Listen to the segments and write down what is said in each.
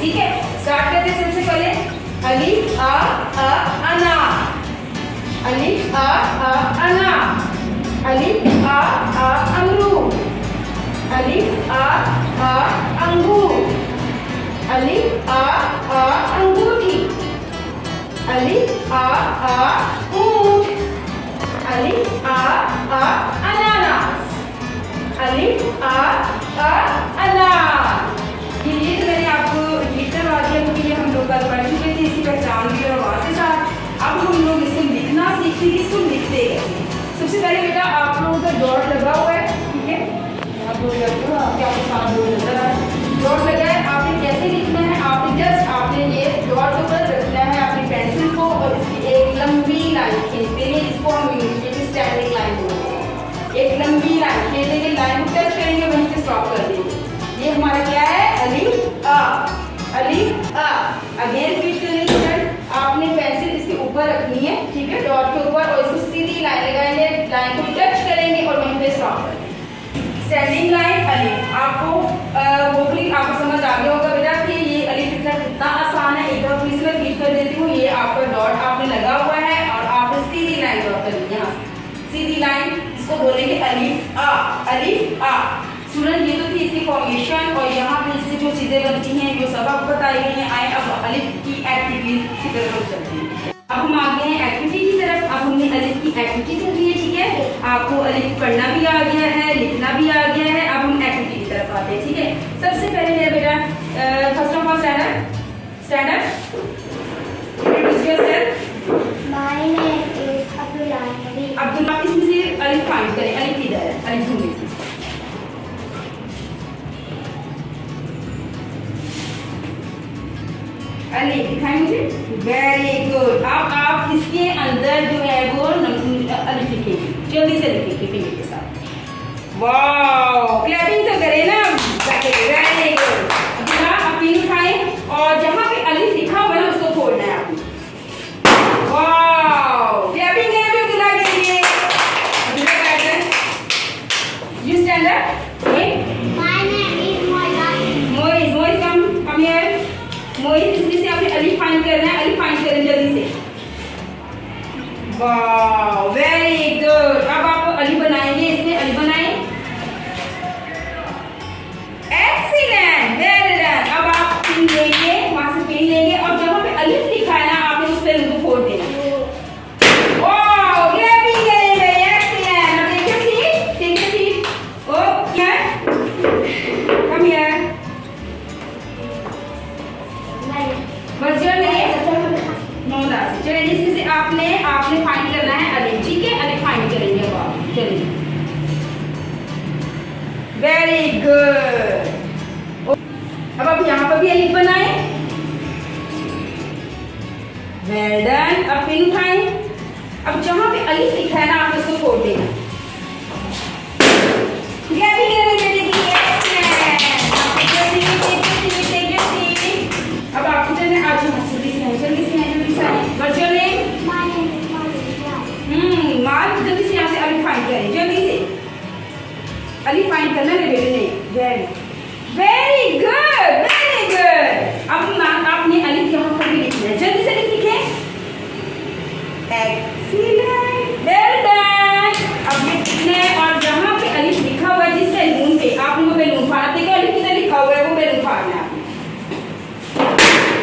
ठीक है, स्टार्ट करते हैं सबसे पहले। अलिफ आ अना, अलिफ आ अना, अलिफ आ अमरूद, अलिफ आ अंगूर, अलिफ आ अंगूठी, अलिफ आ ऊंट, अलिफ आ अनानास, अलिफ आ अनार। ये तो मैंने आपको लिख करवा दिया क्योंकि ये हम लोग कल पढ़ चुके थे, इसकी पहचान भी और आवाज़ के साथ। अब हम लोग इसको लिखना सीखेंगे, इसको लिखते कैसे। सबसे पहले बेटा आप लोगों का डॉट लगा हुआ है, ठीक है, आप लोग आपके साथ नजर आ रहा है, डॉट लगा है। आपने कैसे लिखना है, आपने जस्ट आपने ये डॉट ऊपर रखना है अपनी पेंसिल को और इसकी एक लंबी लाइन खींचते हैं, इसको हम इंग्लिश में स्टैंडिंग लाइन बोलते हैं। एक लंबी लाइन खींचेंगे, लाइन को टच करेंगे, वहीं पे स्टॉप कर देंगे। ये हमारा क्या है, अलिफ आ, अलिफ आ। अगेन रिपीट करेंगे, आपने पेंसिल इसके ऊपर रखनी है, ठीक है, डॉट के ऊपर, और इसको सीधी लाइन लगाएंगे, लाइन को टच करेंगे और वहीं पे स्टॉप कर देंगे। स्टैंडिंग लाइन अलिफ। आपको होपफुली आपको समझ आ गया होगा बेटा कि ये अलिफ लिखना कितना आसान है। एक बार फिर से मैं रिपीट कर देती हूँ। ये आपका डॉट आपने लगा हुआ है और आपने सीधी लाइन ड्रॉ करनी है, यहाँ सीधी लाइन, इसको बोलेंगे अलिफ आ, अलिफ आ। स्टूडेंट ये तो थी इसकी फॉर्मेशन और यहाँ पे इससे जो चीजें बनती हैं वो सब आपको बताई गई हैं। आए अब अलिफ की एक्टिविटी की तरफ हम चलते हैं। अब हम आ गए हैं एक्टिविटी की तरफ। अब हमने अलिफ की एक्टिविटी कर ली है, ठीक है, आपको अलिफ पढ़ना भी आ गया है, लिखना भी आ गया है। अब हम एक्टिविटी की तरफ आते हैं, ठीक है। सबसे पहले मेरा बेटा first of all stand up, introduce yourself. My name is Abdullah. Abdullah, इसमें से अलिफ फाइंड करें, अलिफ किधर है, अलिफ ढूंढें। अलिफ दिखाएं मुझे, वेरी गुड। अब आप इसके अंदर जो है वो अलिफ लिखेंगे, जल्दी से लिखेंगे फिंगर के साथ। वाओ, क्लैपिंग तो करें ना, वेरी गुड। अब पेन उठाएं और जहाँ पे अलिफ लिखा हुआ है उसको फोड़ना है आपको। वाओ, क्लैपिंग करें भी अब्दुल्ला के लिए। Abdullah pattern, you stand up. My name is Moiz. Moiz, Moiz come here. Moiz, इसमें से आपने अलिफ फाइंड करना है, अलिफ फाइंड करें जल्दी से। Wow, very good. अब आप अलिफ बनाएंगे, इसमें अलिफ बनाएं। Excellent, very done. अब आप पेन लेंगे, वहां से पेन लेंगे और जहां पे अलिफ लिखा है ना आपने उस पेन को फोड़ देना। वाओ, क्लैपिंग करेंगे, एक्सीलेंट। अब देखिए सीट, देखिए seat. Okay, come here. What's your name? Mohammed. चलिए इसमें से आपने फाइंड करना है अलिफ, ठीक है, अलिफ फाइंड करेंगे अब आप। चलिए, वेरी गुड। अब आप यहाँ पर भी अलिफ बनाएं, वेल डन। अब पेन उठाएं, अब जहाँ पे अलिफ लिखा है ना आप उसको फोड़ देना। अब आपकी टर्न है, आज जल्दी से जल्दी से। What's your name? My name is मालिक। माल, जल्दी से यहाँ से अलिफ फाइंड करें, जल्दी से अलिफ फाइंड करना है बेटे ने। Very good, very good. अब आपने अलिफ यहाँ पर भी लिखना है, जल्दी से लिखें। Excellent, well done. अब ये लिखना है और जहाँ पे अलिफ लिखा हुआ है जिस बैलून पे आपने वो बैलून फाड़ा, देखो अलिफ किधर लिखा हुआ है वो बैलून फाड़ना है आपने।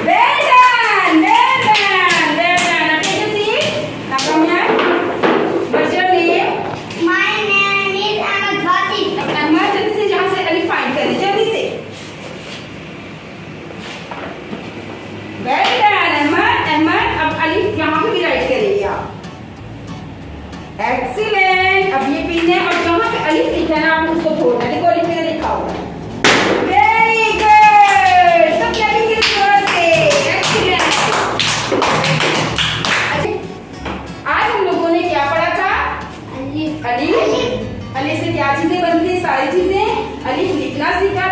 Well done, well done, well done. Now take a seat. Now come here. What's your name? My name is Ahmed Bhati. Ahmed, जल्दी से जहाँ से अलिफ फाइंड करें, जल्दी से। Well done, Ahmad. अहमद, अब अलिफ यहाँ पे भी राइट करेंगे आप। Excellent। अब ये पिन है और जहाँ पे अलिफ लिखा है ना आपको उसको फोड़ना है, देखो अलिफ किधर लिखा हुआ है। Very good। सब क्लैपिंग के लिए आज हम लोगों ने क्या पढ़ा था? अलिफ। अलिफ से क्या चीजें बनती है? सारी चीजें। अलिफ लिखना सीखा